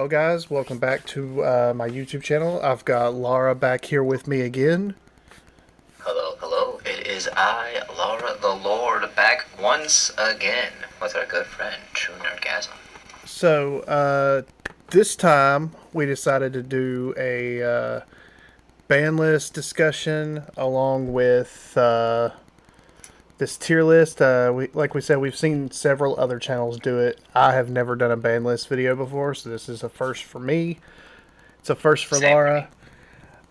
guys, welcome back to my YouTube channel. I've got Laura back here with me again. Hello, hello. It is I, Laura the Lord, back once again with our good friend, True Nerdgasm. So, this time we decided to do a ban list discussion along with this tier list. Like we said, we've seen several other channels do it. I have never done a ban list video before, so this is a first for me. It's a first for Same for me.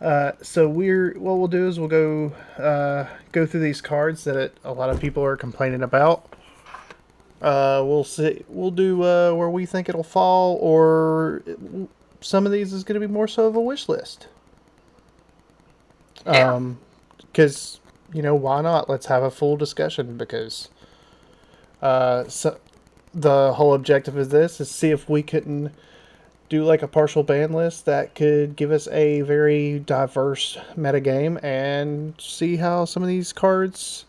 Laura. So what we'll do is we'll go through these cards that a lot of people are complaining about. We'll see. We'll do where we think it'll fall, or some of these is going to be more so of a wish list. Yeah. Because why not? Let's have a full discussion because so the whole objective of this is see if we can do like a partial ban list that could give us a very diverse metagame and see how some of these cards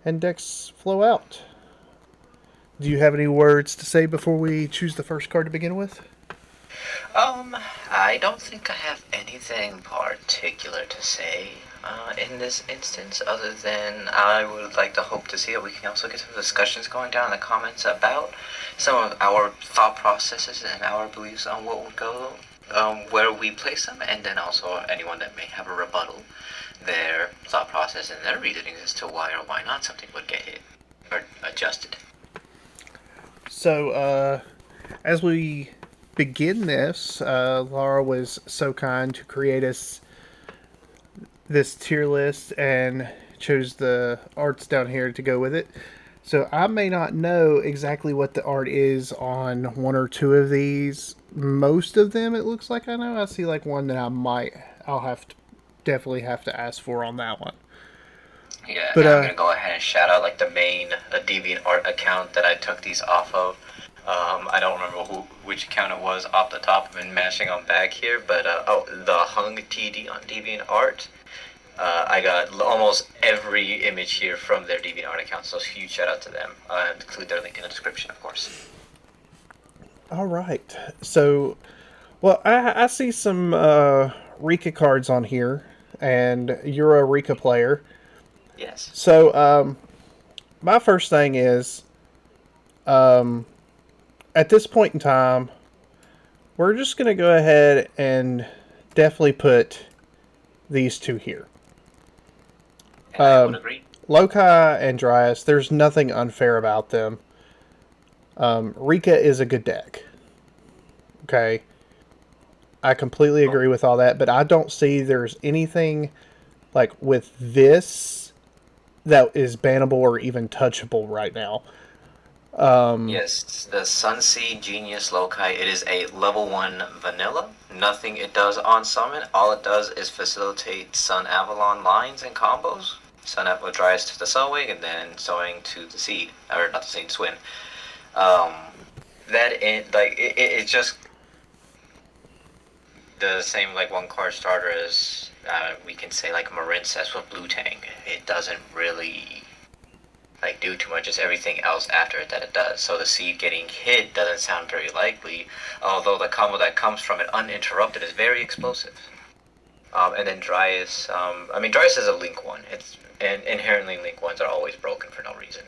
and decks flow out. Do you have any words to say before we choose the first card to begin with? I don't think I have anything particular to say in this instance, other than I would like to hope to see that we can also get some discussions going down in the comments about some of our thought processes and our beliefs on what would go, where we place them, and then also anyone that may have a rebuttal, their thought process and their reasonings as to why or why not something would get hit or adjusted. So, as we begin this, Laura was so kind to create us this tier list and chose the arts down here to go with it. So I may not know exactly what the art is on one or two of these. Most of them, it looks like I know. I see like one that I'll have to definitely have to ask for on that one. Yeah, But and I'm gonna go ahead and shout out like the main DeviantArt account that I took these off of. I don't remember which account it was off the top. I've been mashing on back here, but the Hung TD on DeviantArt. I got almost every image here from their DeviantArt account, so huge shout out to them. I'll include their link in the description, of course. all right, so I see some Rika cards on here, and you're a Rika player. Yes. So my first thing is um, at this point in time, we're just going to go ahead and definitely put these two here. And I would agree. Loci and Dryas, there's nothing unfair about them. Rika is a good deck. Okay. I completely agree with all that, but I don't see there's anything like with this that is bannable or even touchable right now. Yes, the Sunseed Genius Loci, it is a level 1 vanilla. Nothing it does on summon. All it does is facilitate Sun Avalon lines and combos. Sun Avalon dries to the Sunwing and then sowing to the Seed. Or not the Seed, Swin. Um, it's just the same like one card starter as we can say like Marincess with Blue Tang. It doesn't really like do too much as everything else after it that it does. So the Seed getting hit doesn't sound very likely, although the combo that comes from it uninterrupted is very explosive. And then Dryas, Dryas is a Link one. And inherently Link ones are always broken for no reason.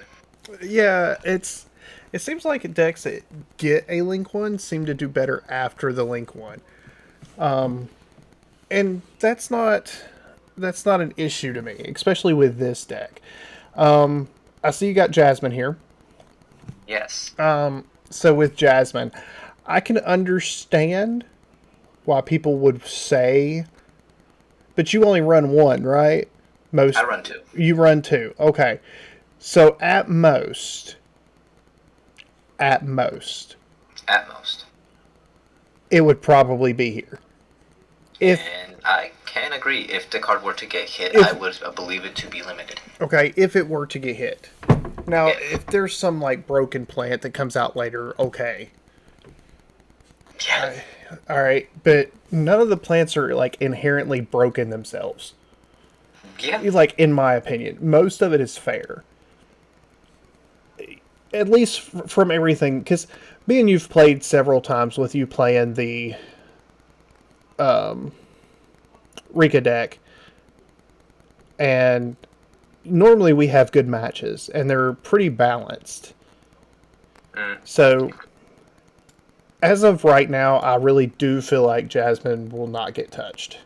Yeah, it seems like decks that get a Link one seem to do better after the Link one. And that's not an issue to me, especially with this deck. I see you got Jasmine here. Yes. So with Jasmine, I can understand why people would say, but you only run one, right? I Most run two. you run two. Okay. So at most, At most. it would probably be here. If And I can agree, if the card were to get hit, I if would believe it to be limited. okay, if it were to get hit. Now, If. if there's some like broken plant that comes out later, okay. Yeah. All right, but none of the plants are like inherently broken themselves. Yeah. Like in my opinion, most of it is fair. at least from everything, because me and you've played several times with you playing the Rika deck, and normally we have good matches, and they're pretty balanced. Mm. So, as of right now, I really do feel like Jasmine will not get touched.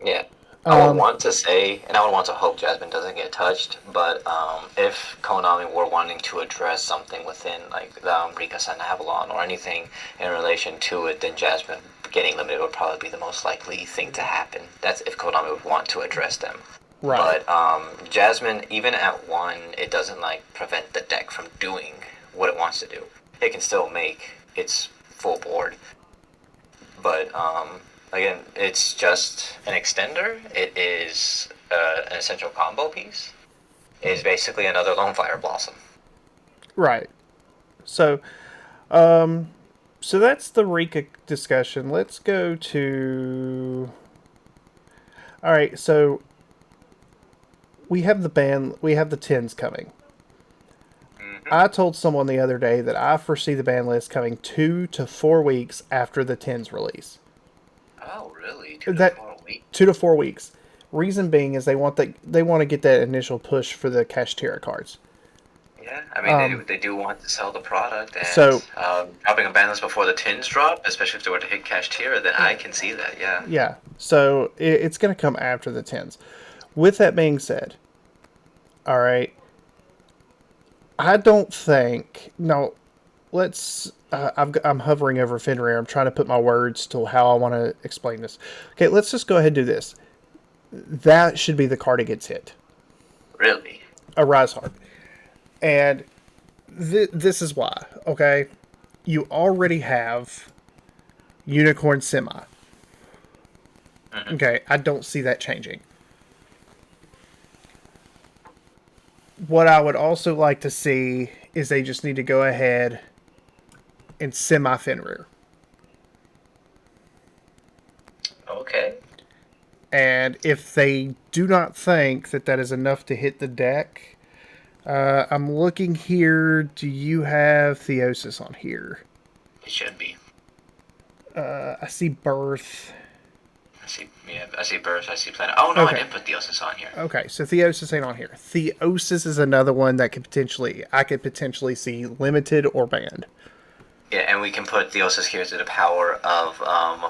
Yeah. I would Um, want to say, and I would want to hope Jasmine doesn't get touched, but if Konami were wanting to address something within, like, Rika-san Avalon or anything in relation to it, then Jasmine getting limited would probably be the most likely thing to happen. That's if Konami would want to address them. right. But Jasmine, even at 1, it doesn't, like, prevent the deck from doing what it wants to do. It can still make its full board. But again, it's just an extender. It is an essential combo piece. It is basically another Lone Fire Blossom. Right. So, um, so that's the Rika discussion. Let's go to. All right. So we have the ban. We have the tens coming. Mm-hmm. I told someone the other day that I foresee the ban list coming 2 to 4 weeks after the tens release. Oh, really? Two to That four weeks? 2 to 4 weeks. Reason being is they want to get that initial push for the Kashtira cards. Yeah, I mean Um, they do want to sell the product, and so dropping a ban list before the tins drop, especially if they were to hit cash tier, then I can see that. Yeah. yeah, so it's going to come after the tens. With that being said, all right, I don't think no. Let's. I'm hovering over Fenrir. I'm trying to put my words to how I want to explain this. Okay, let's just go ahead and do this. That should be the card that gets hit. Really? A Rise Heart. And this is why, okay? You already have Unicorn Semi. Mm-hmm. Okay, I don't see that changing. What I would also like to see is they just need to go ahead and semi Fenrir. Okay. And if they do not think that that is enough to hit the deck, I'm looking here. Do you have Theosis on here? It should be. I see Birth. I see. Yeah, I see Burst. I see Planet. Oh no, I Okay. did put Theosis on here. Okay, so Theosis ain't on here. Theosis is another one that I could potentially see limited or banned. Yeah, and we can put Theosis here to the power of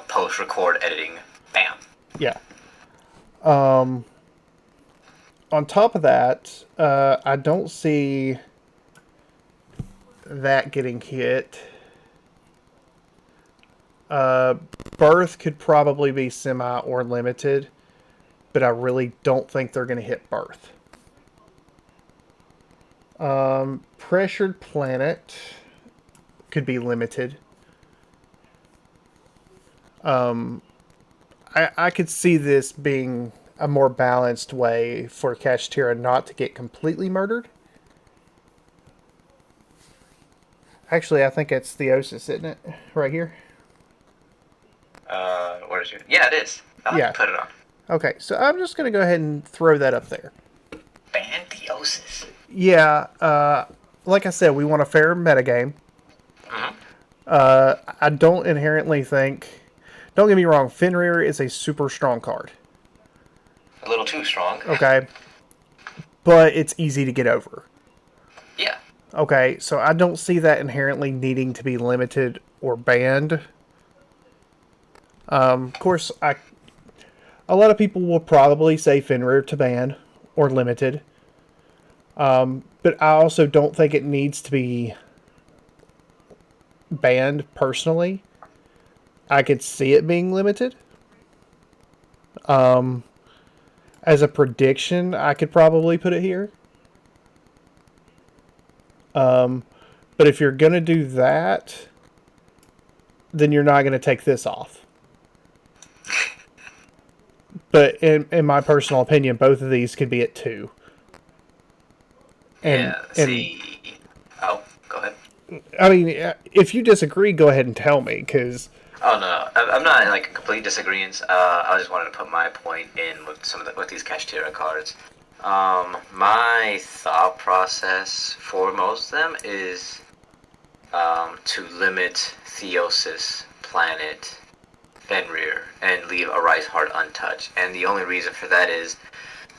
post-record editing. Bam. Yeah. On top of that, I don't see that getting hit. Birth could probably be semi or limited, but I really don't think they're going to hit Birth. Pressured Planet could be limited. I could see this being a more balanced way for Kashtira not to get completely murdered. Actually, I think it's Theosis, isn't it? Right here. Where is it? Yeah, it is. I'll have Yeah. to put it on. Okay, so I'm just going to go ahead and throw that up there. Ban Theosis. Yeah, like I said, we want a fair metagame. Mm-hmm. I don't inherently think. Don't get me wrong, Fenrir is a super strong card. A little too strong. Okay, but it's easy to get over. Yeah. Okay, so I don't see that inherently needing to be limited or banned. Of course, a lot of people will probably say Fenrir to ban or limited. But I also don't think it needs to be banned personally. I could see it being limited. As a prediction, I could probably put it here. But if you're going to do that, then you're not going to take this off. But in my personal opinion, both of these could be at 2. And Yeah. and See. Oh, go ahead. I mean, if you disagree, go ahead and tell me, because Oh no, I'm not in like complete disagreement. I just wanted to put my point in with with these Kashtira cards. My thought process for most of them is to limit Theosis, Planet, Fenrir, and leave a Rise Heart untouched. And the only reason for that is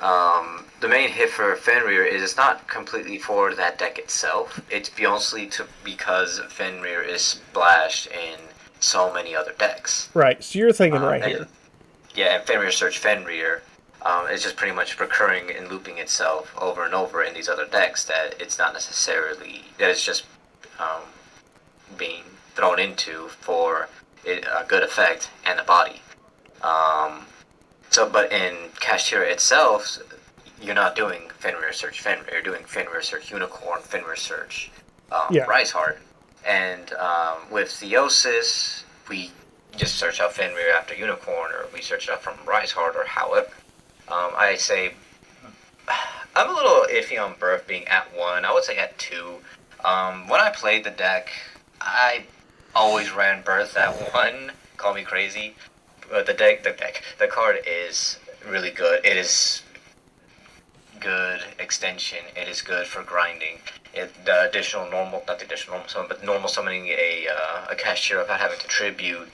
the main hit for Fenrir is it's not completely for that deck itself. It's mostly because Fenrir is splashed in so many other decks. Right. So you're thinking right And here. yeah, and Fenrir Search Fenrir is just pretty much recurring and looping itself over and over in these other decks that it's not necessarily that it's just um, being thrown into for a good effect and a body. But in Kashtira itself, you're not doing Fenrir Search Fenrir. You're doing Fenrir Search Unicorn, Fenrir Search Yeah. Rise Heart, and with Theosis, we just search out Fenrir after Unicorn, or we search it out from Rise Heart, or however. I say I'm a little iffy on Birth being at 1. I would say at 2. When I played the deck, I always ran Birth at 1. Call me crazy. But the card is really good. It is good extension. It is good for grinding. The additional not the additional normal summon, but normal summoning a Kashtira without having to tribute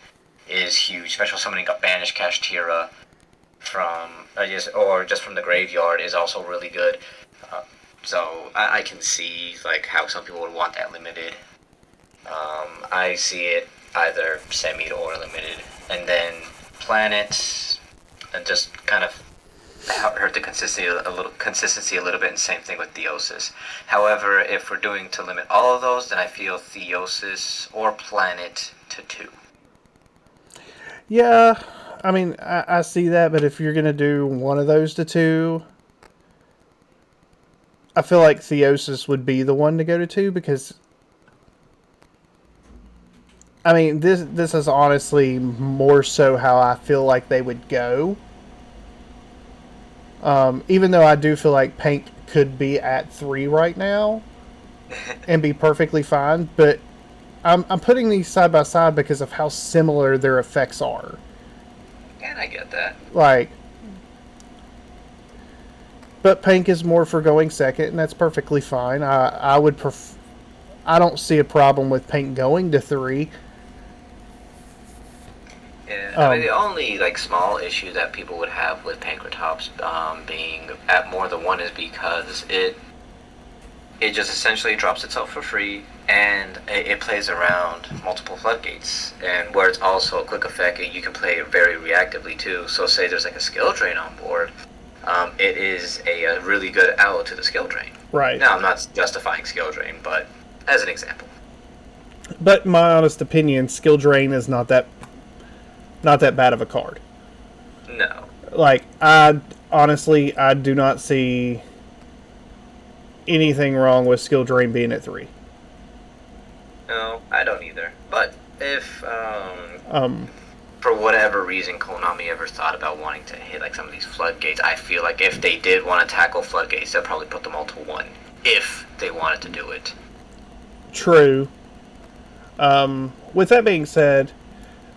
is huge. Special summoning a banished Kashtira from just from the graveyard is also really good. So I can see like how some people would want that limited. I see it either semi or limited, and then planets, and just kind of hurt the consistency a little bit, and same thing with Theosis. However, if we're doing to limit all of those, then I feel Theosis or Planet to 2. Yeah. I mean, I see that, but if you're going to do one of those to 2, I feel like Theosis would be the one to go to 2 because, I mean, this is honestly more so how I feel like they would go. Even though I do feel like Pink could be at 3 right now and be perfectly fine, but I'm putting these side by side because of how similar their effects are. And I get that. Like, but Pink is more for going second, and that's perfectly fine. I would I don't see a problem with Pink going to 3. Yeah, I mean the only like small issue that people would have with Pankratops being at more than 1 is because it just essentially drops itself for free, and it plays around multiple floodgates, and where it's also a quick effect, you can play it very reactively too. So say there's like a skill drain on board, it is a really good out to the skill drain. Right. Now I'm not justifying skill drain, but as an example. But in my honest opinion, Skill Drain is not that bad of a card. No. Like, honestly, I do not see anything wrong with Skill Drain being at 3. No, I don't either. But if for whatever reason Konami ever thought about wanting to hit like some of these floodgates, I feel like if they did want to tackle floodgates, they'll probably put them all to 1 if they wanted to do it. True. With that being said,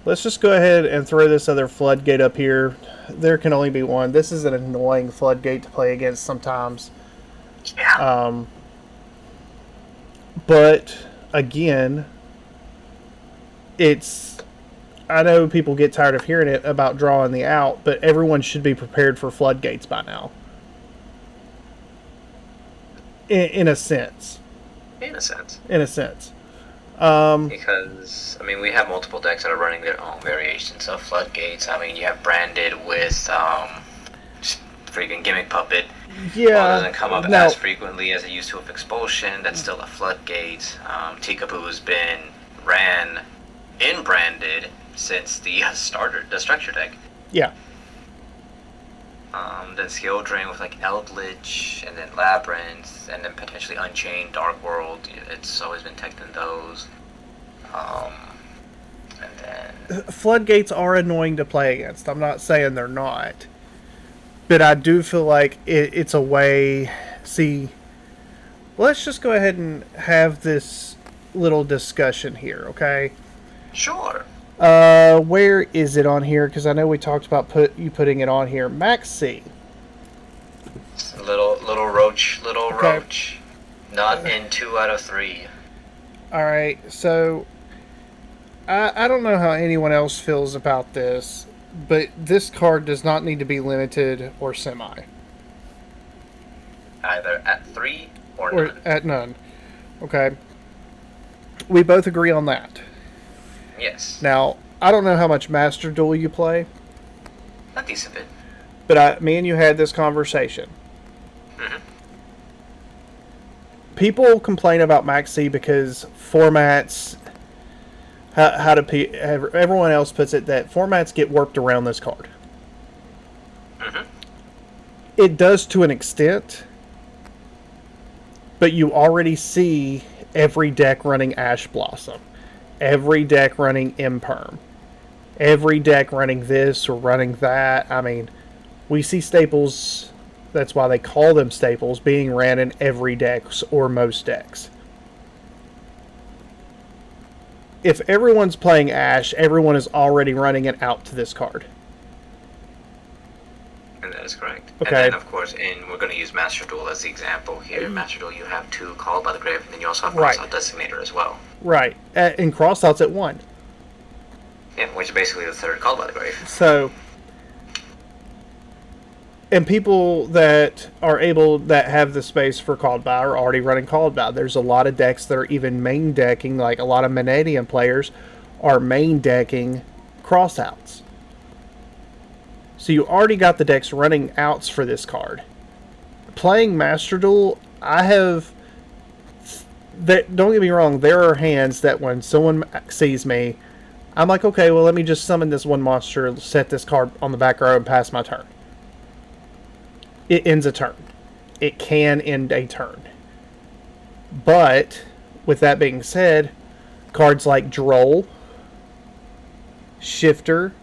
let's just go ahead and throw this other floodgate up here. There can only be 1. This is an annoying floodgate to play against sometimes. Yeah. But again, I know people get tired of hearing it about drawing the out, but everyone should be prepared for floodgates by now. In a sense. In a sense. In a sense. Because, I mean, we have multiple decks that are running their own variations of floodgates. I mean, you have Branded with freaking Gimmick Puppet. Yeah. While it doesn't come up as frequently as it used to with Expulsion, that's still a floodgate. Teekaboo's been ran in Branded since the structure deck. Yeah. Then Skill Drain with like Eldritch, and then Labyrinth, and then potentially Unchained, Dark World. It's always been teched in those. And then floodgates are annoying to play against. I'm not saying they're not, but I do feel like it's a way. See, let's just go ahead and have this little discussion here, okay? Sure. Where is it on here? Because I know we talked about putting it on here. Max C. Little Okay. roach. Not in 2 out of 3. All right. So I don't know how anyone else feels about this, but this card does not need to be limited or semi Either at 3 or or none. at none. Okay. We both agree on that. Yes. Now, I don't know how much Master Duel you play, A decent bit. but me and you had this conversation. Hmm. People complain about Max C because formats. How do everyone else puts it that formats get warped around this card? Hmm. It does to an extent, but you already see every deck running Ash Blossom, every deck running Imperm, every deck running this or running that. I mean, we see staples. That's why they call them staples, being ran in every deck or most decks. If everyone's playing Ash, everyone is already running it out to this card. And that is correct. And Okay. then, of course, we're going to use Master Duel as the example here. Master Duel, you have 2 Called by the Grave, and then you also have Right. Crossout Designator as well. Right. And crossouts at 1. Yeah, which is basically the 3rd Called by the Grave. So, and people that are able, that have the space for called by are already running called by. There's a lot of decks that are even main decking, like a lot of Manadian players are main decking crossouts. So you already got the decks running outs for this card. Playing Master Duel, I have. Don't get me wrong, there are hands that when someone sees me, I'm like, okay, well, let me just summon this one monster, set this card on the back row, and pass my turn. It ends a turn. It can end a turn. But, with that being said, cards like Droll, Shifter,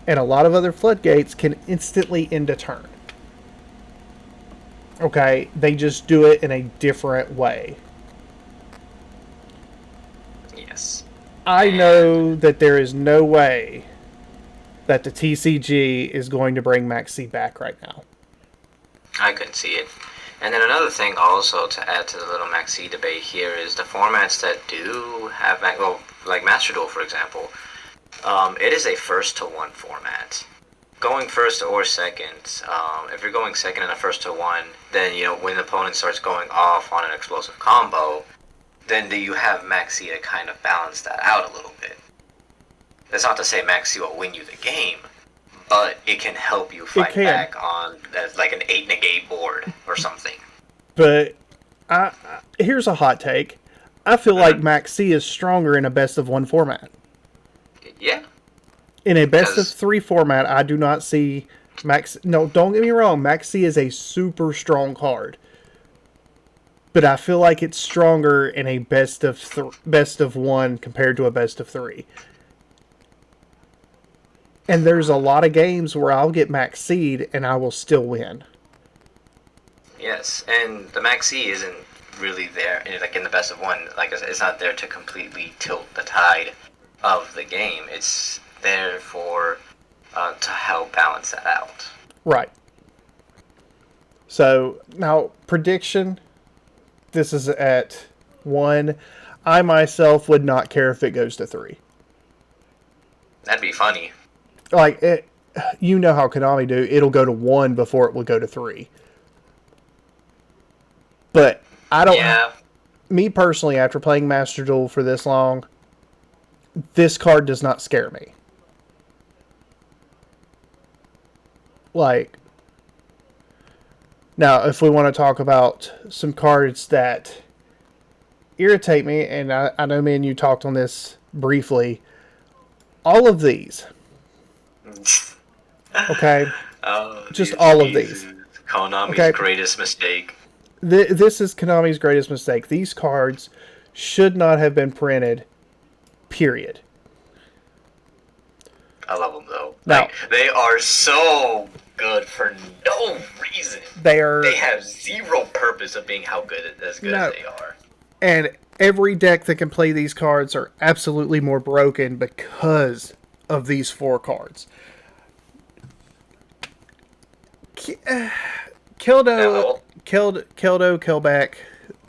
and a lot of other floodgates can instantly end a turn. Okay, they just do it in a different way. Yes. I know that there is no way that the TCG is going to bring Maxi back right now. I couldn't see it. And then another thing also to add to the little Maxi debate here is the formats that do have, well, like Master Duel, for example, it is a first to one format. Going first or second, if you're going second in a first to one, then, when the opponent starts going off on an explosive combo, then you have Maxi to kind of balance that out a little bit. That's not to say Maxi will win you the game, but it can help you fight back on like an 8 negate board or something. But here's a hot take. I feel like Maxi is stronger in a best of one format. Yeah. In a best of 3 format, I do not see Max. No, don't get me wrong. Maxi is a super strong card, but I feel like it's stronger in a best of 1 compared to a best of 3. And there's a lot of games where I'll get Max Seed and I will still win. Yes, and the Maxi isn't really there, like in the best of 1. Like it's not there to completely tilt the tide of the game. It's there for to help balance that out. Right. So now prediction. This is at 1. I myself would not care if it goes to 3. That'd be funny. Like it, you know how Konami do. It'll go to 1 before it will go to 3. But I don't. Yeah. Me personally, after playing Master Duel for this long, this card does not scare me. Like, now, if we want to talk about some cards that irritate me, and I know me and you talked on this briefly, all of these. Okay? Just all of these. Konami's greatest mistake. This is Konami's greatest mistake. These cards should not have been printed, period. I love them, though. Now, like, they are so good for no reason. They have zero purpose of being as good as they are. And every deck that can play these cards are absolutely more broken because of these 4 cards. Kildo, Now, Killback,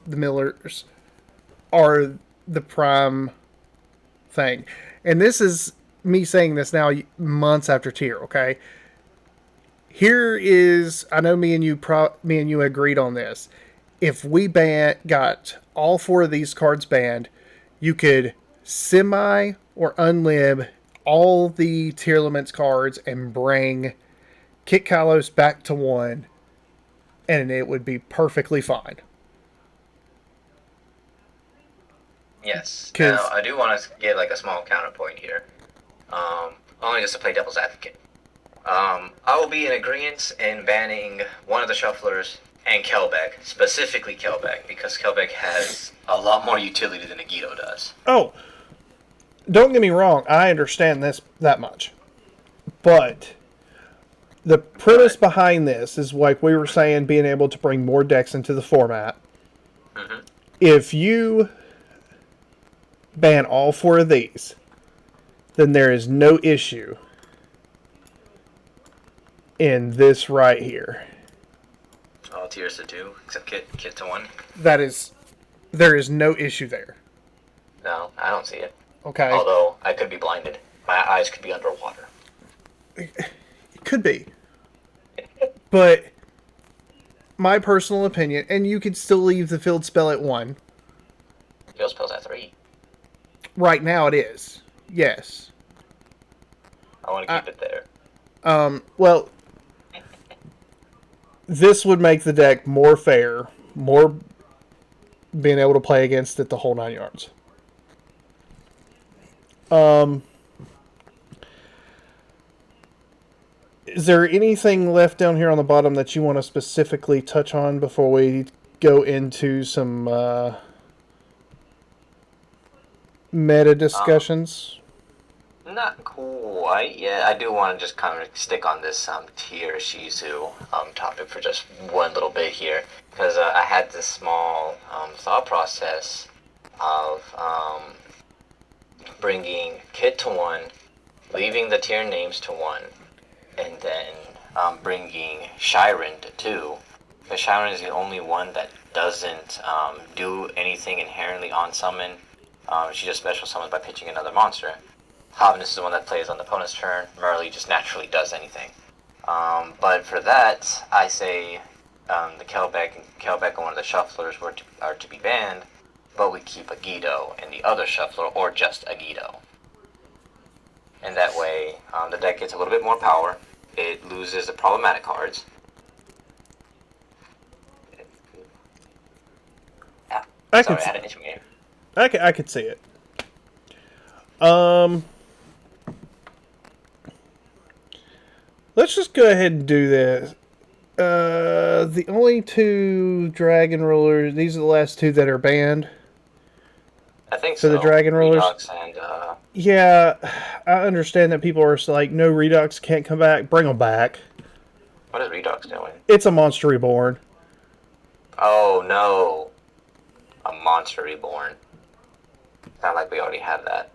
the Millers are the prime thing. And this is me saying this now months after tier, okay? Here is I know me and you agreed on this. If we got all four of these cards banned, you could semi or unlib all the tier limits cards and bring Kit Kalos back to one, and it would be perfectly fine. yes. Now, Because I do want to give like a small counterpoint here. Only just to play devil's advocate. I will be in agreement in banning one of the shufflers and Kelbeck, specifically Kelbeck, because Kelbeck has a lot more utility than Agito does. oh, don't get me wrong, I understand this that much, but the premise But behind this is like we were saying, being able to bring more decks into the format. mhm. If you ban all four of these, then there is no issue in this right here. All tiers to two, except Kit to one. That is, there is no issue there. No, I don't see it. Okay, Although I could be blinded, my eyes could be underwater. it could be, but my personal opinion, and you could still leave the field spell at one. Field spells at three. Right now, it is. Yes. I want to I, keep it there. well, this would make the deck more fair, more being able to play against it the whole 9 yards. Is there anything left down here on the bottom that you want to specifically touch on before we go into some meta Um, discussions? Not quite yet. I do want to just kind of stick on this tier Shizu topic for just one little bit here, because I had this small thought process of bringing Kit to one, leaving the tier names to one, and then bringing Shiren to two. Because Shiren is the only one that doesn't do anything inherently on summon. She just special summons by pitching another monster. Hobbinus is the one that plays on the opponent's turn. Merly just naturally does anything. But for that, I say the Kelbeck and one of the shufflers are to be banned, but we keep Agito and the other shuffler, or just Agito. And that way, the deck gets a little bit more power. It loses the problematic cards. Yeah. I Sorry, could, I had an itch game. I could see it. Um, let's just go ahead and do this. The only two dragon rulers. These are the last two that are banned I think for the so. dragon rulers. Redux and Yeah, I understand that people are like, no, Redux can't come back. Bring them back. what is Redux doing? It's a Monster Reborn. Oh no, a monster reborn. Not like we already have that.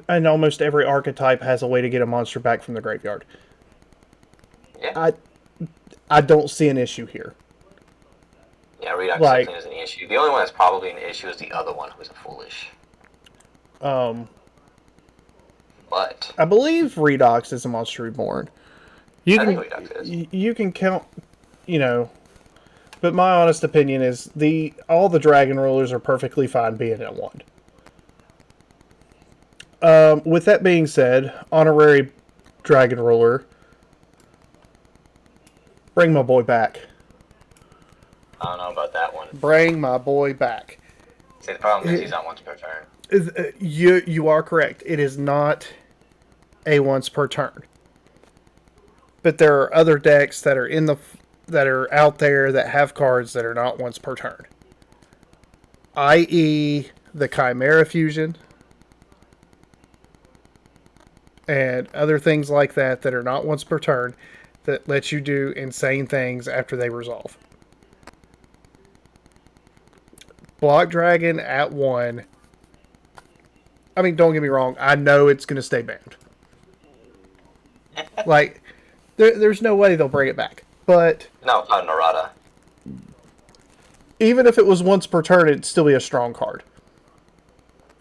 And almost every archetype has a way to get a monster back from the graveyard. Yeah. I don't see an issue here. Yeah, Redux Like, definitely is an issue. The only one that's probably an issue is the other one who's a foolish. um, But I believe Redox is a Monster Reborn. You I think can Redux is. you can count, you know, but my honest opinion is all the dragon rulers are perfectly fine being at one. With that being said, honorary dragon ruler, bring my boy back. I don't know about that one. Bring my boy back. See, the problem is he's not once per turn. You are correct. It is not a once per turn. But there are other decks that are out there that have cards that are not once per turn. I.e. the Chimera Fusion and other things like that are not once per turn that let you do insane things after they resolve. Block Dragon at one. I mean, don't get me wrong. I know it's going to stay banned. Like, there's no way they'll bring it back. but No, Narada. even if it was once per turn, it'd still be a strong card.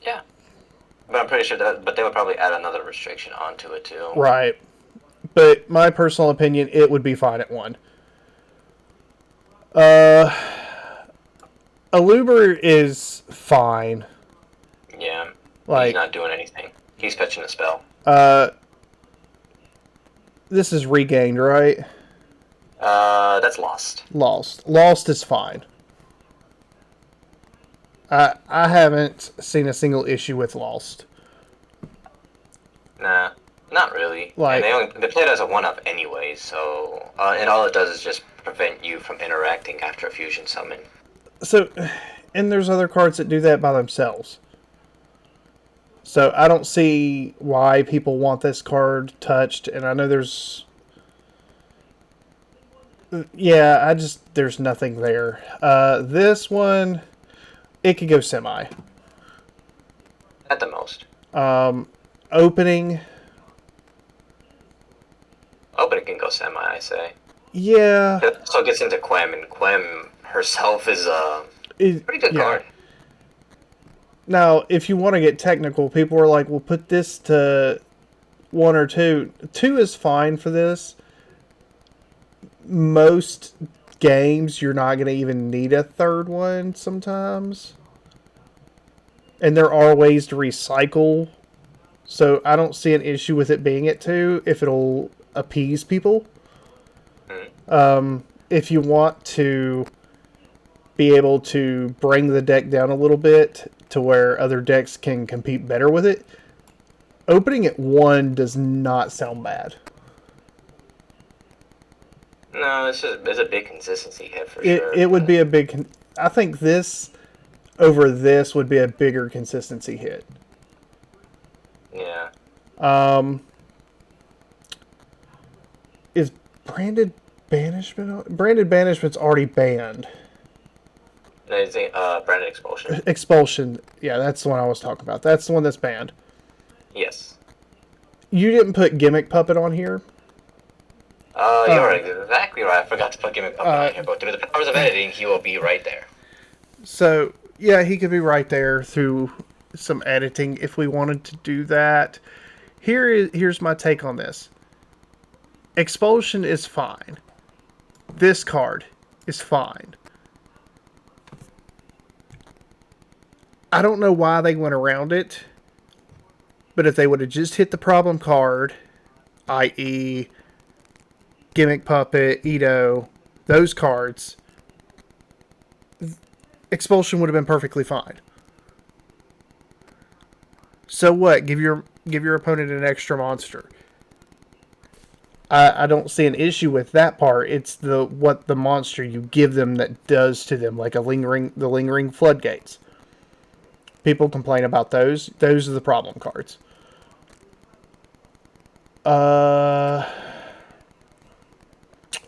Yeah. But I'm pretty sure that, but they would probably add another restriction onto it too. Right. But my personal opinion, it would be fine at 1. Uh, Aluber is fine. Yeah. He's Like, not doing anything. He's fetching a spell. uh, this is regained, right? That's lost. Lost. Lost is fine. I haven't seen a single issue with Lost. Nah, not really. And Like, they play it as a one-up anyway, so and all it does is just prevent you from interacting after a fusion summon. so, and there's other cards that do that by themselves. So I don't see why people want this card touched, and I know there's, yeah, there's nothing there. This one, it could go semi. At the most. Opening, Oh, but it can go semi, I say. yeah, So it gets into Quem, and Quem herself is a pretty good yeah. card. Now, if you want to get technical, people are like, "Well, put this to 1 or 2." 2 is fine for this. Most games, you're not going to even need a third one sometimes. And there are ways to recycle. So I don't see an issue with it being at 2 if it'll appease people. If you want to be able to bring the deck down a little bit to where other decks can compete better with it, opening at 1 does not sound bad. No, it's a big consistency hit for It, sure. it would be a big. I think this over this would be a bigger consistency hit. Yeah. Is branded banishment? Branded banishment's already banned. No, it's branded expulsion. Expulsion. Yeah, that's the one I was talking about. That's the one that's banned. Yes. You didn't put gimmick puppet on here. You're exactly right. I forgot to put Gimmick Puppet on here, but through the powers of editing, he will be right there. So yeah, he could be right there through some editing if we wanted to do that. Here's my take on this. Expulsion is fine. This card is fine. I don't know why they went around it, but if they would have just hit the problem card, i.e., Gimmick Puppet, Ito, those cards, Expulsion would have been perfectly fine. So what? Give your opponent an extra monster. I don't see an issue with that part. It's the what the monster you give them that does to them, like the lingering floodgates. People complain about those. Those are the problem cards.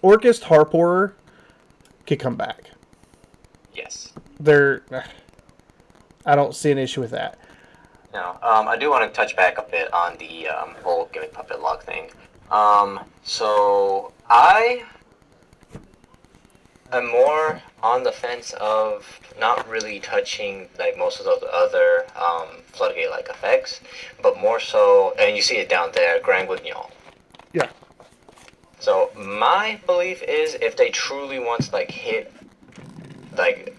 Orcust Harporer could come back. Yes. They're. I don't see an issue with that. Now, I do want to touch back a bit on the whole Gimmick Puppet lock thing. So I am more on the fence of not really touching like most of those other floodgate-like effects, but more so, and you see it down there, Grand Guignol. Yeah. So my belief is, if they truly want to like hit like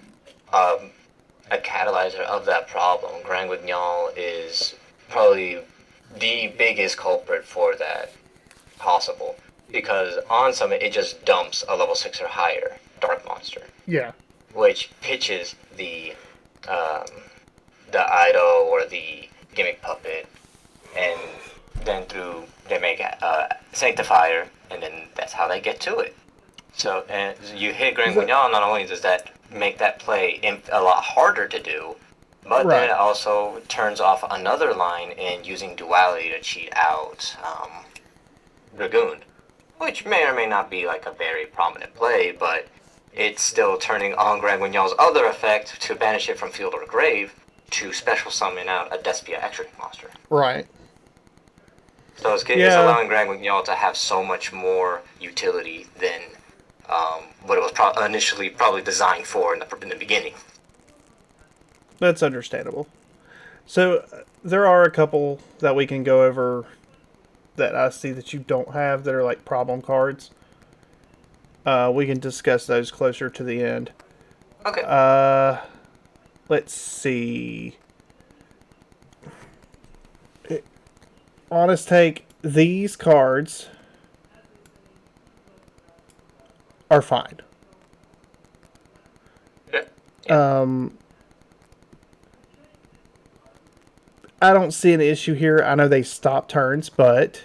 a catalyzer of that problem, Grand Guignol is probably the biggest culprit for that possible. Because on Summit, it just dumps a level 6 or higher Dark Monster, Yeah. which pitches the Idol or the Gimmick Puppet, and then they make Sanctifier, and then that's how they get to it. So, and you hit Grand Guignol, not only does that make that play a lot harder to do, but then Right. it also turns off another line in using duality to cheat out Dragoon, which may or may not be like a very prominent play, but it's still turning on Grand Guignol's other effect to banish it from field or grave to special summon out a Despia Extract monster. Right. So it's Yeah. allowing Grand Guignol to have so much more utility than what it was initially probably designed for in the beginning. That's understandable. So there are a couple that we can go over that I see that you don't have that are like problem cards. We can discuss those closer to the end. Okay. Uh, let's see. Honest take, these cards are fine. Yeah. Yeah. Um, I don't see an issue here. I know they stop turns, but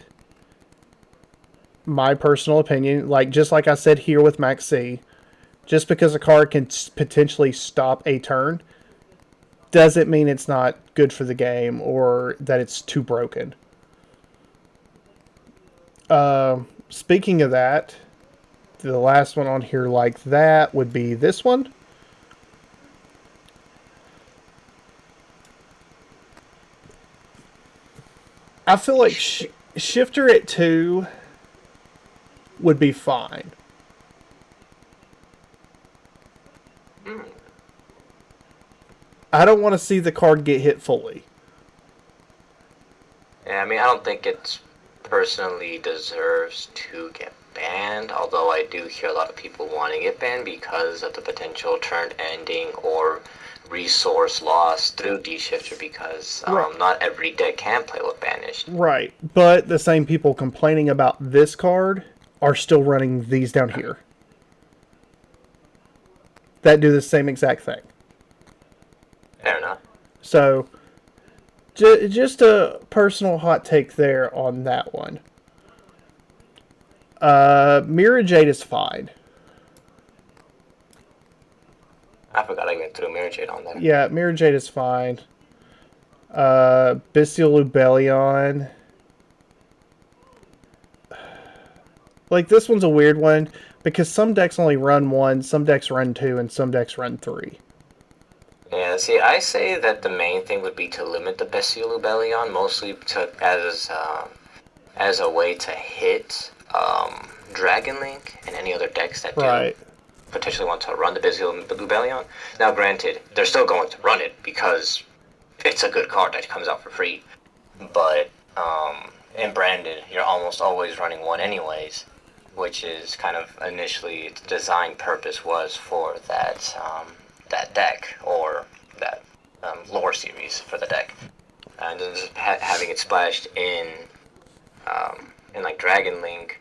my personal opinion, like just like I said here with Max C, just because a card can potentially stop a turn doesn't mean it's not good for the game or that it's too broken. Speaking of that, the last one on here like that would be this one. I feel like Shifter at 2 would be fine. Mm. I don't want to see the card get hit fully. Yeah, I mean, I don't think it personally deserves to get banned, although I do hear a lot of people wanting it banned because of the potential turn ending or resource loss through D-Shifter because Right. not every deck can play with Banished. Right. But the same people complaining about this card are still running these down here that do the same exact thing. Fair enough. So, just a personal hot take there on that one. Mirror Jade is fine. I forgot I even threw Mirror Jade on there. Yeah, Mirror Jade is fine. Bestial Lubellion. Like, this one's a weird one because some decks only run 1, some decks run 2, and some decks run 3. Yeah, see, I say that the main thing would be to limit the Bestial Lubellion, mostly as a way to hit Dragon Link and any other decks that do Right. potentially want to run the Bestial Lubellion. Now, granted, they're still going to run it because it's a good card that comes out for free. But in Branded, you're almost always running one anyways, which is kind of initially its design purpose was for that deck or that lore series for the deck, and then just having it splashed in like Dragon Link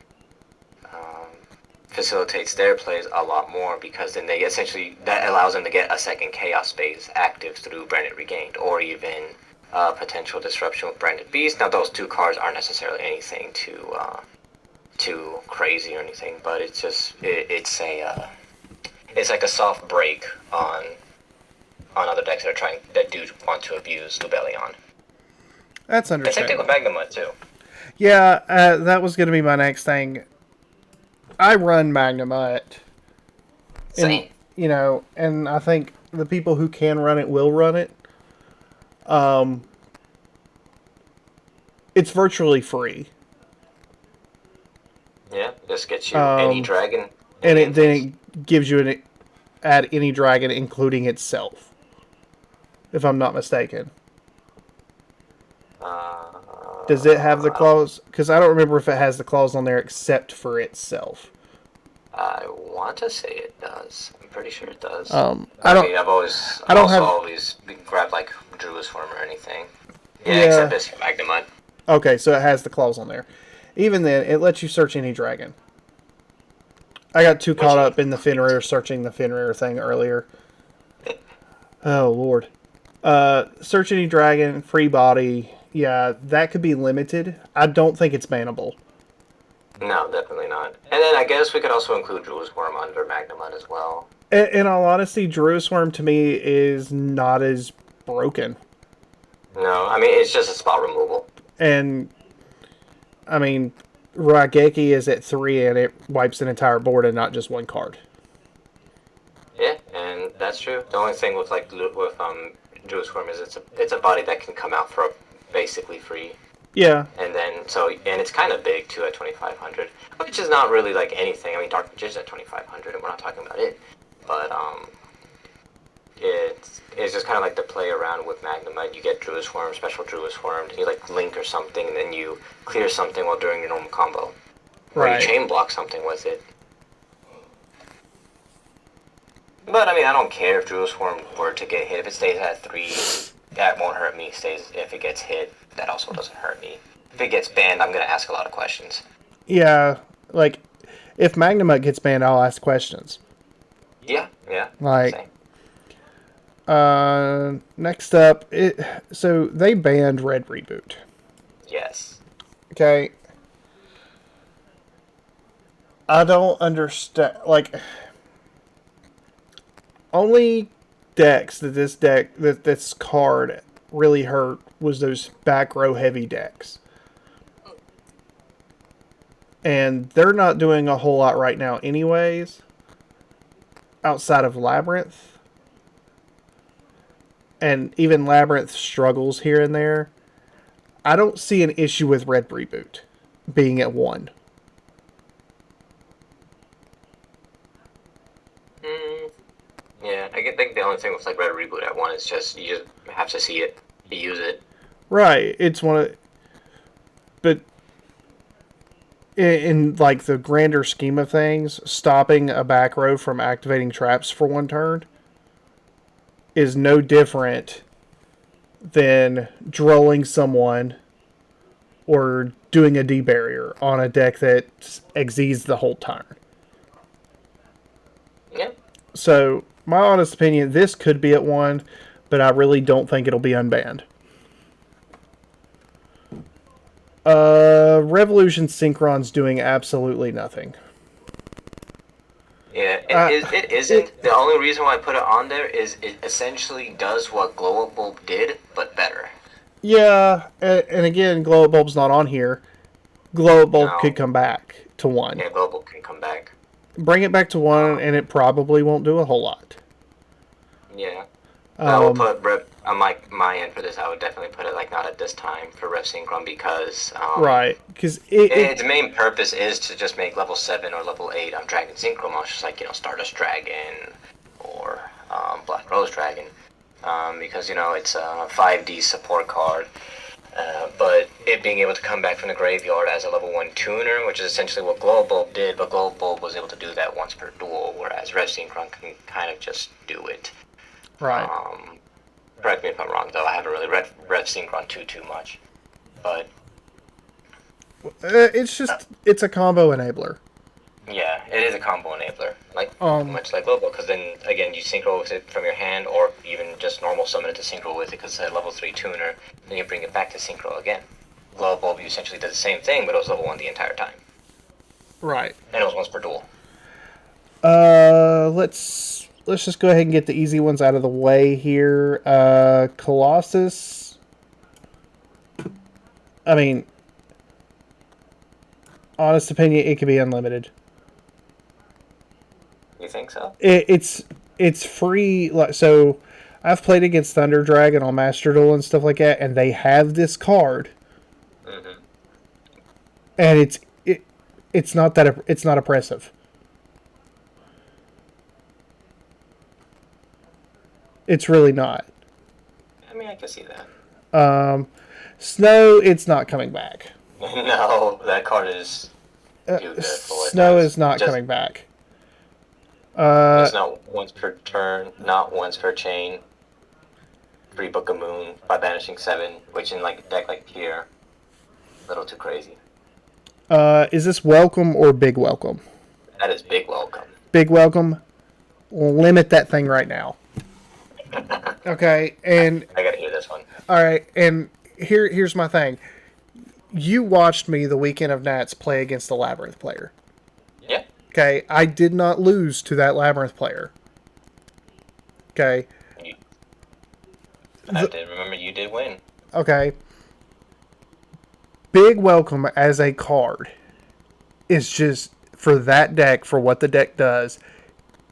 facilitates their plays a lot more because then they essentially that allows them to get a second Chaos Space active through Branded Regained or even potential disruption with Branded Beast. Now those two cards aren't necessarily anything too crazy or anything, but it's just it's like a soft break on other decks that do want to abuse Lubellion. That's And same thing understandable. with Magnemite too. Yeah, that was going to be my next thing. I run Magnemite, and Same. and I think the people who can run it will run it. Um, it's virtually free, Yeah, just gets you any um, dragon, and any it then instance. it gives you an add any dragon, including itself, if I'm not mistaken. Does it have the I don't. clause? Because I don't remember if it has the clause on there except for itself. I want to say it does. I'm pretty sure it does. I I don't. mean, I I've don't also have. always grabbed like Druid's Form or anything. Yeah, except Yeah. this Magnemite. Okay, so it has the clause on there. Even then, it lets you search any dragon. I got too Which caught is up in the sweet. Fenrir searching the Fenrir thing earlier. Oh lord. Search any dragon, free body. Yeah, that could be limited. I don't think it's bannable. No, definitely not. And then I guess we could also include Druid's Worm under Magnemite as well. In all honesty, Druid Swarm to me is not as broken. No, I mean it's just a spot removal. And I mean, Raigeki is at 3 and it wipes an entire board and not just one card. Yeah, and that's true. The only thing with Druid's Worm is it's a body that can come out for basically free. Yeah, And then and it's kind of big too at 2500, which is not really like anything. I mean, Dark Magician's at 2500, and we're not talking about it, but it's just kind of like to play around with Magnemite. You get Druid's Worm, special Druid's Worm, and you like Link or something, and then you clear something while doing your normal combo, or you chain block something with it. But I mean, I don't care if Druid's Worm were to get hit. If it stays at 3, that won't hurt me. Stays if it gets hit, that also doesn't hurt me. If it gets banned, I'm gonna ask a lot of questions. Yeah, like if Magnemite gets banned, I'll ask questions. Yeah. Like, same. Next up, so they banned Red Reboot. Yes. Okay. I don't understand. Like, only decks that this card really hurt was those back row heavy decks. And they're not doing a whole lot right now anyways, outside of Labyrinth. And even Labyrinth struggles here and there. I don't see an issue with Red Reboot being at 1. Yeah, I think the only thing with like Red Reboot at 1 is just you just have to see it, use it. Right, it's one of, but in like the grander scheme of things, stopping a back row from activating traps for 1 turn is no different than drolling someone or doing a D-barrier on a deck that exceeds the whole turn. Yeah. So, my honest opinion, this could be at 1, but I really don't think it'll be unbanned. Revolution Synchron's doing absolutely nothing. Yeah, it isn't. The only reason why I put it on there is it essentially does what Glow Up Bulb did, but better. Yeah, and again, Glow Up Bulb's not on here. Glow Up Bulb No. could come back to 1. Yeah, Glow Up Bulb can come back. Bring it back to 1, and it probably won't do a whole lot. Yeah. I will put Rev on my end for this. I would definitely put it like not at this time for Rev Synchron because right, because its main purpose is to just make level 7 or level 8 Dragon Synchro monsters like Stardust Dragon or Black Rose Dragon, because it's a 5D support card. But it being able to come back from the graveyard as a level 1 tuner, which is essentially what Glow Bulb did, but Glow Bulb was able to do that once per duel, whereas Rev Synchron can kind of just do it. Right. Correct me if I'm wrong, though. I haven't really read Rev Synchron too much, but it's a combo enabler. yeah, it is a combo enabler, much like Globo, because then again you synchro with it from your hand, or even just normal summon it to synchro with it because it's a level 3 tuner. Then you bring it back to synchro again. Globo essentially does the same thing, but it was level 1 the entire time. Right. And it was once per duel. Let's just go ahead and get the easy ones out of the way here. Colossus. I mean, honest opinion, it could be unlimited. You think so? It's free. So, I've played against Thunder Dragon on Master Duel and stuff like that, and they have this card, and it's not oppressive. It's really not. I mean, I can see that. Snow, it's not coming back. No, that card is too good for what Snow is not coming back. It's not once per turn, not once per chain. Free Book of Moon by banishing 7, which in like a deck like here, a little too crazy. Is this welcome or big welcome? That is big welcome. Big welcome. Limit that thing right now. Okay, and I gotta hear this one. All right, and here's my thing. You watched me the weekend of Nats play against the Labyrinth player. Yeah. Okay, I did not lose to that Labyrinth player. Okay. I did remember you did win. Okay. Big welcome as a card is just, for that deck, for what the deck does,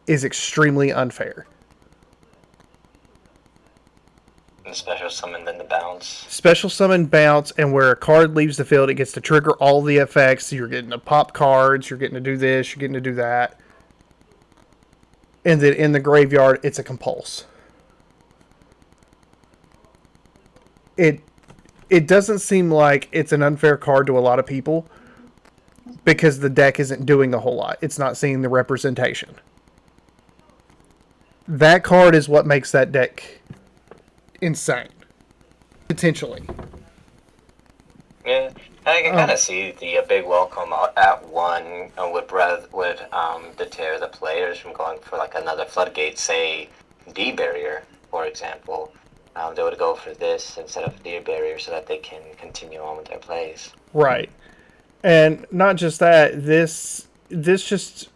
is extremely unfair. special summon then the bounce. Special summon bounce, and where a card leaves the field, it gets to trigger all the effects. You're getting to pop cards, you're getting to do this, you're getting to do that. And then in the graveyard, it's a compulse. It it doesn't seem like it's an unfair card to a lot of people because the deck isn't doing a whole lot. It's not seeing the representation. That card is what makes that deck insane. Potentially. Yeah, I can kind of see the big welcome at one would deter the players from going for like another floodgate, say D barrier, for example. They would go for this instead of D barrier so that they can continue on with their plays. Right. And not just that, this just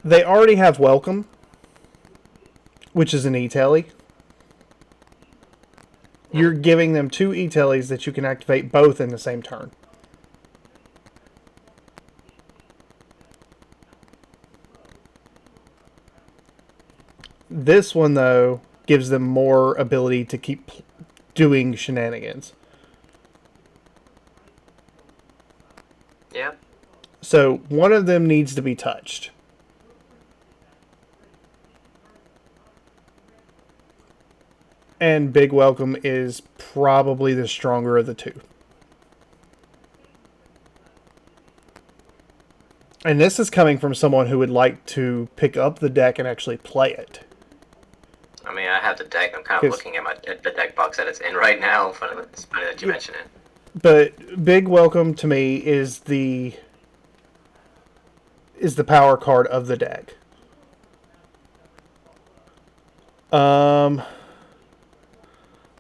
they already have welcome, which is an e-telly. You're giving them two e-tellies that you can activate both in the same turn. This one, though, gives them more ability to keep doing shenanigans. Yeah. So one of them needs to be touched. And Big Welcome is probably the stronger of the two. And this is coming from someone who would like to pick up the deck and actually play it. I mean, I have the deck. I'm kind of looking at the deck box that it's in right now. It's funny that you mention it. But Big Welcome to me is the power card of the deck.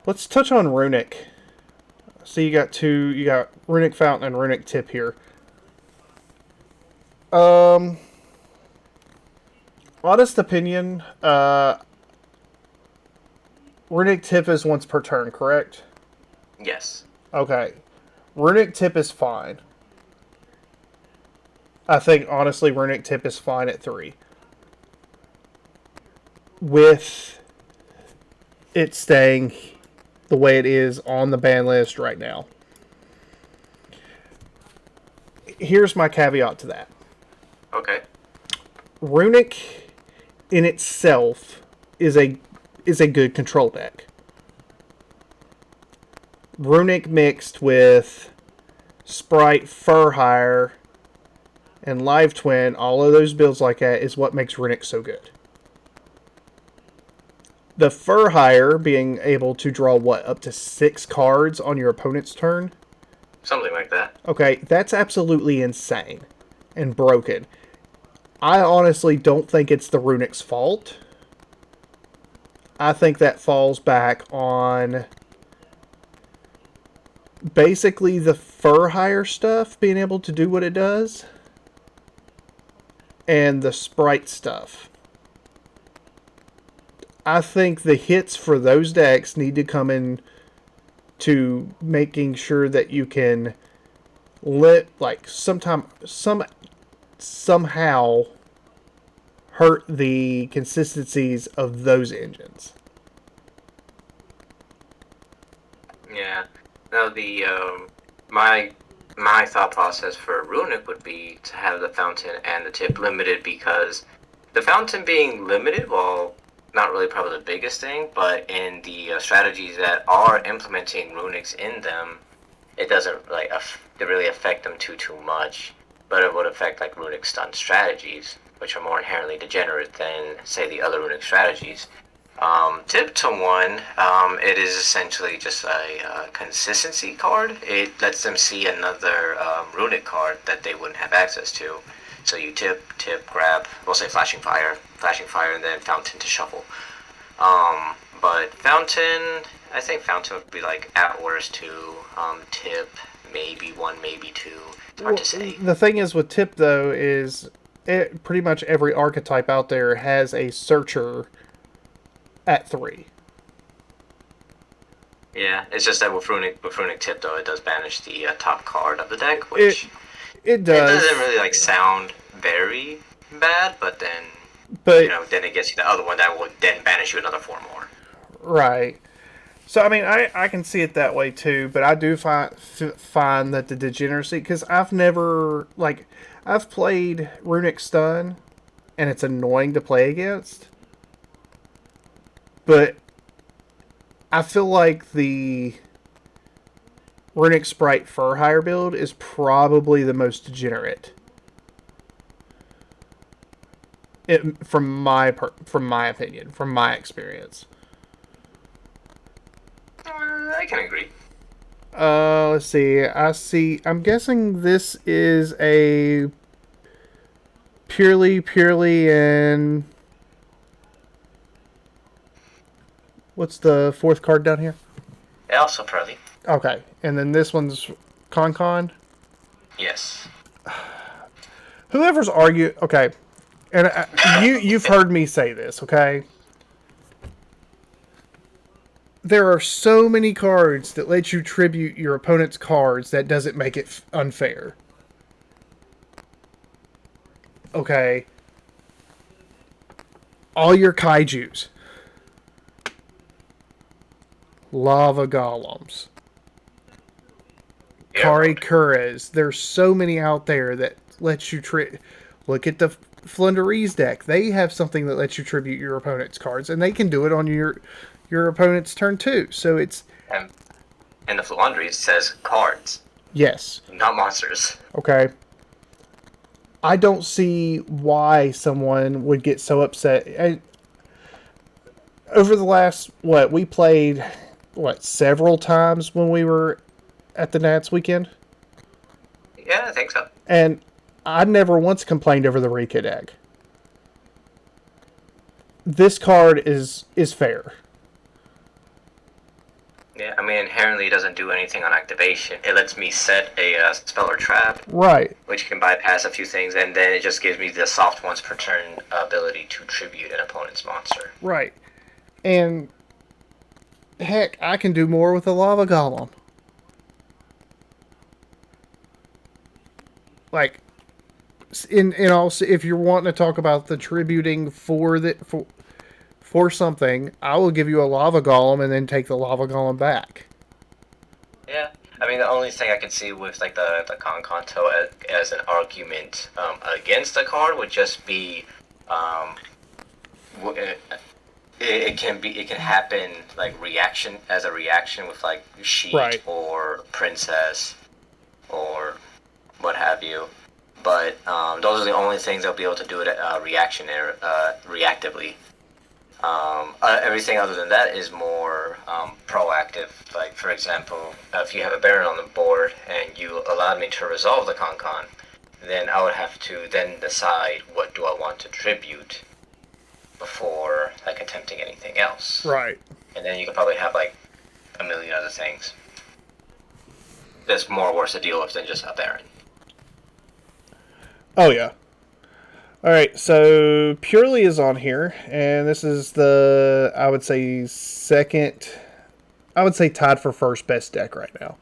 Let's touch on Runic. So you got Runic Fountain and Runic Tip here. Honest opinion, Runic Tip is once per turn, correct? Yes. Okay. Runic Tip is fine. I think, honestly, Runic Tip is fine at 3. With it staying the way it is on the ban list right now. Here's my caveat to that. Okay. Runic in itself is a good control deck. Runic mixed with Sprite, Furhire, and Live Twin, all of those builds like that is what makes Runic so good. The Furhire being able to draw, up to 6 cards on your opponent's turn? Something like that. Okay, that's absolutely insane and broken. I honestly don't think it's the Runic's fault. I think that falls back on basically the Furhire stuff being able to do what it does and the Sprite stuff. I think the hits for those decks need to come in to making sure that you can somehow hurt the consistencies of those engines. Yeah. Now the my thought process for Runic would be to have the fountain and the tip limited, because the fountain being limited, well, not really probably the biggest thing, but in the strategies that are implementing Runics in them, it doesn't really affect them too much, but it would affect like Runic stun strategies, which are more inherently degenerate than, say, the other Runic strategies. Tip to 1, it is essentially just a consistency card. It lets them see another Runic card that they wouldn't have access to. So you tip, grab, we'll say flashing fire, and then fountain to shuffle. But fountain, I think fountain would be like at worst 2, tip maybe 1, maybe 2. It's hard to say. The thing is with tip though is pretty much every archetype out there has a searcher at 3. Yeah, it's just that with Runic tip though, it does banish the top card of the deck, which it does. It doesn't really sound very bad, but then then it gets you the other one that will then banish you another 4 more. Right. So I mean, I can see it that way too, but I do find that the degeneracy, because I've never like I've played Runic Stun and it's annoying to play against, but I feel like the Runic Sprite Fur Hire build is probably the most degenerate. From my opinion, from my experience. I can agree. Let's see. I see. I'm guessing this is a purely in. What's the fourth card down here? Also, Pearly. Okay, and then this one's Con. Yes. Whoever's argued. Okay, and you've heard me say this. Okay, there are so many cards that let you tribute your opponent's cards that doesn't make it unfair. Okay, all your kaijus, lava golems, Kari Kuras. There's so many out there that lets you look at the Flunderees deck. They have something that lets you tribute your opponent's cards, and they can do it on your opponent's turn too. So it's and the Flandries says cards, yes, not monsters. okay. I don't see why someone would get so upset. Over the last we played several times when we were at the Nats weekend. Yeah, I think so. And I never once complained over the Rika deck. This card is fair. Yeah, I mean, inherently it doesn't do anything on activation. It lets me set a spell or trap, Right. which can bypass a few things, and then it just gives me the soft once per turn ability to tribute an opponent's monster. Right. And heck, I can do more with a lava golem. Like in all, if you're wanting to talk about the tributing for something, I will give you a lava golem and then take the lava golem back. Yeah, I mean, the only thing I can see with like the Concanto as an argument against the card would just be it, it can happen like reaction as a reaction with like Sheet Right. or Princess or what have you. But those are the only things they'll be able to do it reactively. Everything other than that is more proactive. Like, for example, if you have a Baron on the board and you allow me to resolve the Con, then I would have to then decide what do I want to tribute before like attempting anything else. Right. And then you could probably have like a million other things that's more worse to deal with than just a Baron. Oh yeah. All right, so Purely is on here, and this is the I would say second. I would say tied for first best deck right now.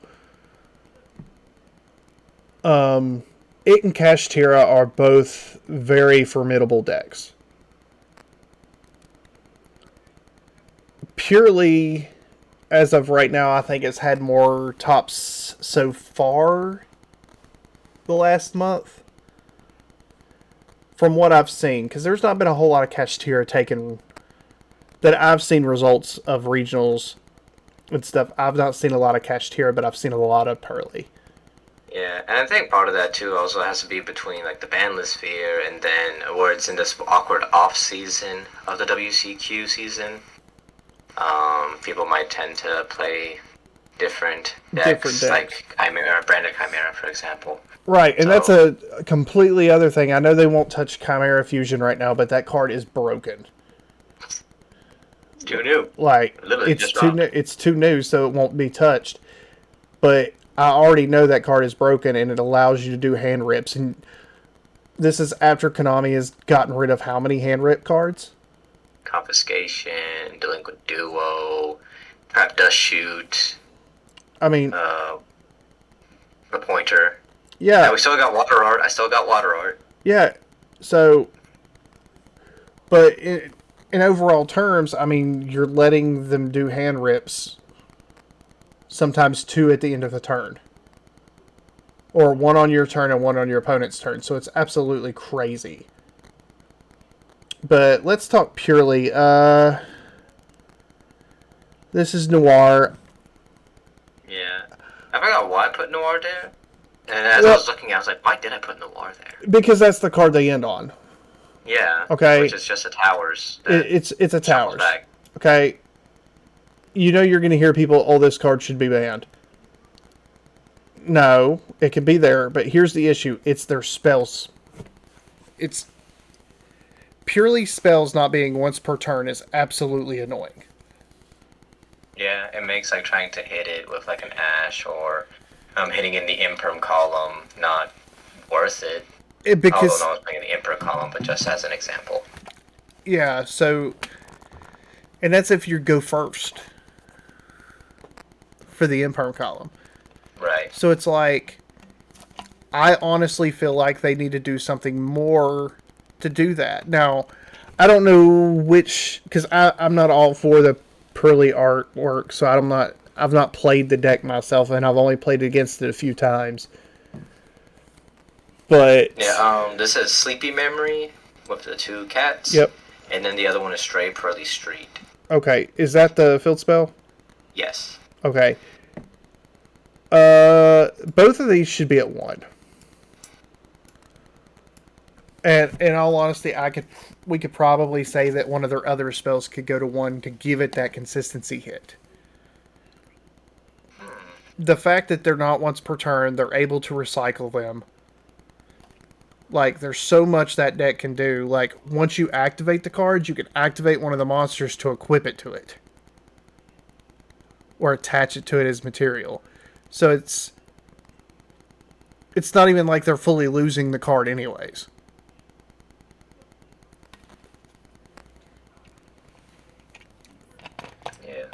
It and Kashtira are both very formidable decks. Purely, as of right now, I think it's had more tops so far the last month. From what I've seen, because there's not been a whole lot of Kashtira taken that I've seen results of regionals and stuff. I've not seen a lot of Kashtira, but I've seen a lot of Pearly. Yeah, and I think part of that too also has to be between like the banlist sphere and then where it's in this awkward off season of the WCQ season. People might tend to play different decks. Like Chimera, Branded Chimera, for example. Right, and that's a completely other thing. I know they won't touch Chimera Fusion right now, but that card is broken. Too new. Like it's too new, so it won't be touched. But I already know that card is broken, and it allows you to do hand rips. And this is after Konami has gotten rid of how many hand rip cards? Confiscation, Delinquent Duo, Trap Dust Shoot. I mean, the Pointer. Yeah. Now we still got Water Art. I still got Water Art. Yeah. So, but in overall terms, I mean, you're letting them do hand rips sometimes two at the end of the turn. Or one on your turn and one on your opponent's turn. So it's absolutely crazy. But let's talk purely. This is Noir. Yeah. I forgot why I put Noir there. And as I Well, was looking, I was like, why did I put Noir there? because that's the card they end on. Yeah. Okay. Which is just a towers. It's a towers. Back. Okay. You know you're going to hear people, oh, this card should be banned. No, it can be there, but here's the issue. It's their spells. It's purely spells not being once per turn is absolutely annoying. Yeah, it makes like trying to hit it with like an ash or hitting in the imperm column not worth it. Because although no one's playing the imperm column, but just as an example. Yeah, so and that's if you go first for the imperm column. Right. So it's like I honestly feel like they need to do something more to do that. Now, I don't know which because I'm not all for the Pearly artwork, so I've not played the deck myself, and I've only played against it a few times. But yeah, this is Sleepy Memory with the two cats. Yep. And then the other one is Stray Pearly Street. Okay, is that the field spell? Yes. Okay. Both of these should be at 1. And in all honesty, we could probably say that one of their other spells could go to 1 to give it that consistency hit. The fact that they're not once per turn, they're able to recycle them. Like, there's so much that deck can do. Like, once you activate the cards, you can activate one of the monsters to equip it to it. Or attach it to it as material. So it's not even like they're fully losing the card anyways. Yeah.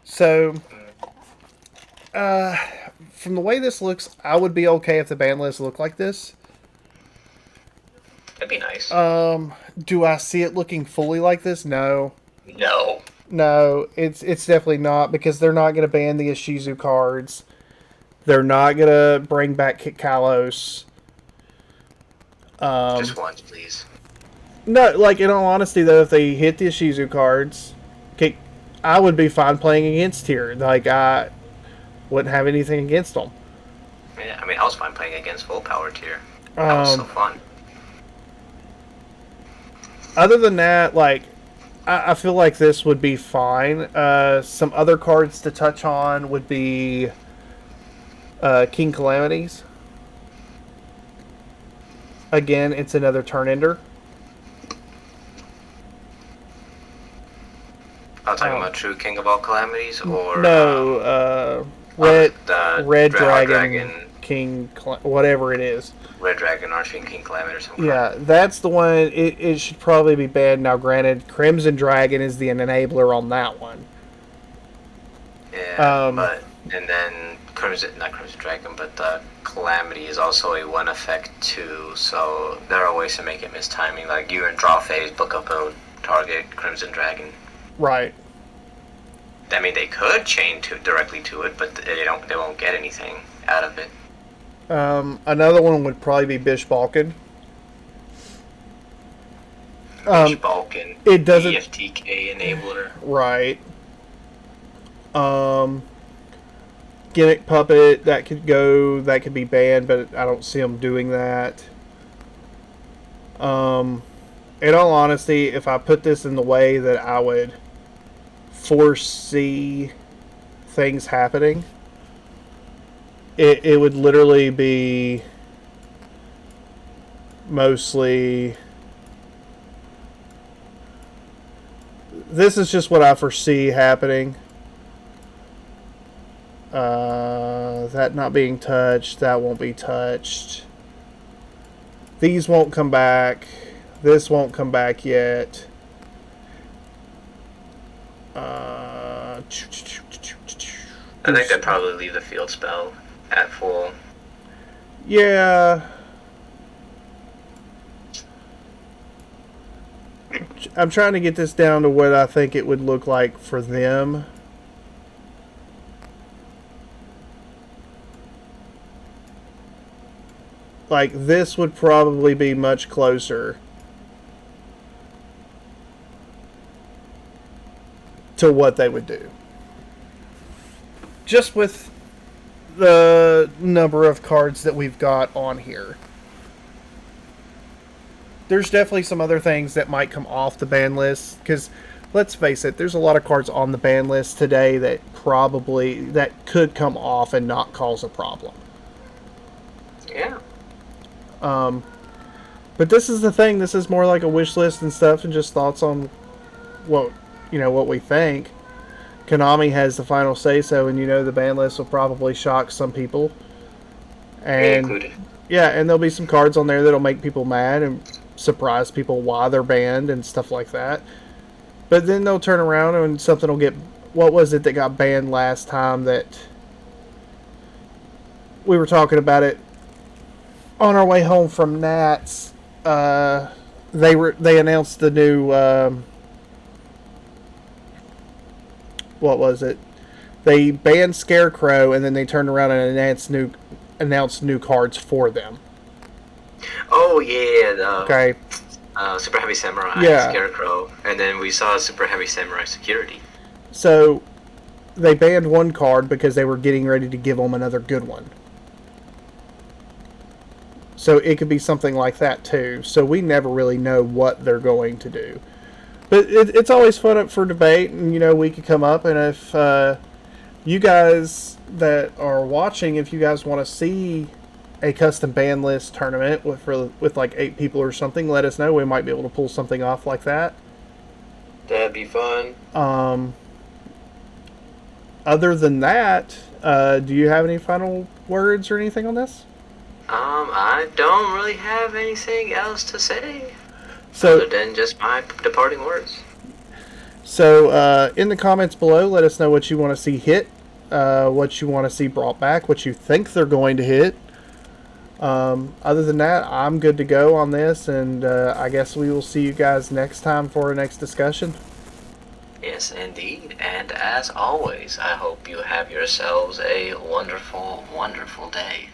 So, from the way this looks, I would be okay if the ban list looked like this. That'd be nice. Do I see it looking fully like this? No. No. No, it's definitely not, because they're not going to ban the Ishizu cards. They're not going to bring back Kit Kalos. Just once, please. No, like, in all honesty, though, if they hit the Ishizu cards, I would be fine playing against here. Like, I wouldn't have anything against them. Yeah, I mean, I was fine playing against full power tier. That was so fun. Other than that, like, I feel like this would be fine. Some other cards to touch on would be King Calamities. Again, it's another turn ender. I'm talking about True King of All Calamities, or no, Red Dragon, King, whatever it is. Red Dragon, Archfiend King Calamity, or something. Yeah, that's the one. It should probably be banned. Now, granted, Crimson Dragon is the enabler on that one. Yeah, and then not Crimson Dragon, but Calamity is also a 1 effect too, so there are ways to make it miss timing, like you in draw phase, book up a target Crimson Dragon. Right. I mean, they could chain directly to it, but they won't get anything out of it. Another one would probably be Bish Balkan. Bish Balkan. It doesn't. EFTK enabler. Right. Gimmick Puppet, that could be banned, but I don't see them doing that. In all honesty, if I put this in the way that I would foresee things happening, it would literally be mostly... This is just what I foresee happening. That not being touched, that won't be touched. These won't come back. This won't come back yet. I think they'd probably leave the field spell at full. Yeah. I'm trying to get this down to what I think it would look like for them. like this would probably be much closer to what they would do. Just with the number of cards that we've got on here. There's definitely some other things that might come off the ban list because let's face it, there's a lot of cards on the ban list today that could come off and not cause a problem. Yeah. Um, but this is the thing. This is more like a wish list and stuff, and just thoughts on what what we think. Konami has the final say so, and the ban list will probably shock some people. Me And included. yeah, and there'll be some cards on there that'll make people mad and surprise people why they're banned and stuff like that. But then they'll turn around and something will get. What was it that got banned last time that we were talking about it on our way home from Nats? They announced the new. What was it? They banned Scarecrow and then they turned around and announced new cards for them. Oh yeah, Okay. Super Heavy Samurai, Yeah. Scarecrow, and then we saw Super Heavy Samurai Security. So they banned one card because they were getting ready to give them another good one. So it could be something like that too. So we never really know what they're going to do. But it's always fun up for debate, and we could come up, and if you guys that are watching, if you guys want to see a custom ban list tournament with like 8 people or something, let us know. We might be able to pull something off like that. That'd be fun. Other than that, do you have any final words or anything on this? I don't really have anything else to say So, other than just my departing words. so in the comments below, let us know what you want to see hit, what you want to see brought back, what you think they're going to hit. Other than that, I'm good to go on this, and I guess we will see you guys next time for our next discussion. Yes, indeed. And as always, I hope you have yourselves a wonderful, wonderful day.